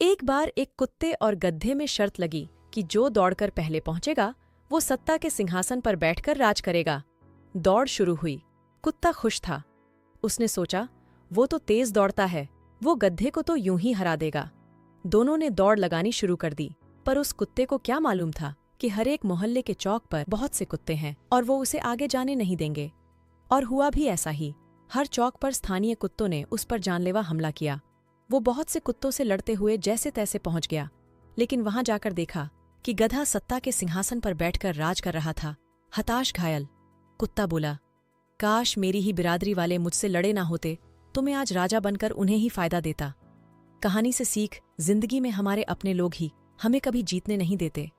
एक बार एक कुत्ते और गधे में शर्त लगी कि जो दौड़कर पहले पहुंचेगा वो सत्ता के सिंहासन पर बैठकर राज करेगा। दौड़ शुरू हुई। कुत्ता खुश था। उसने सोचा, वो तो तेज दौड़ता है, वो गधे को तो यूं ही हरा देगा। दोनों ने दौड़ लगानी शुरू कर दी, पर उस कुत्ते को क्या मालूम था कि हर एक मोहल्ले के चौक पर बहुत से कुत्ते हैं और वो उसे आगे जाने नहीं देंगे। और हुआ भी ऐसा ही। हर चौक पर स्थानीय कुत्तों ने उस पर जानलेवा हमला किया। वो बहुत से कुत्तों से लड़ते हुए जैसे तैसे पहुंच गया, लेकिन वहां जाकर देखा कि गधा सत्ता के सिंहासन पर बैठकर राज कर रहा था। हताश घायल कुत्ता बोला, काश मेरी ही बिरादरी वाले मुझसे लड़े ना होते तो मैं आज राजा बनकर उन्हें ही फायदा देता। कहानी से सीख, जिंदगी में हमारे अपने लोग ही हमें कभी जीतने नहीं देते।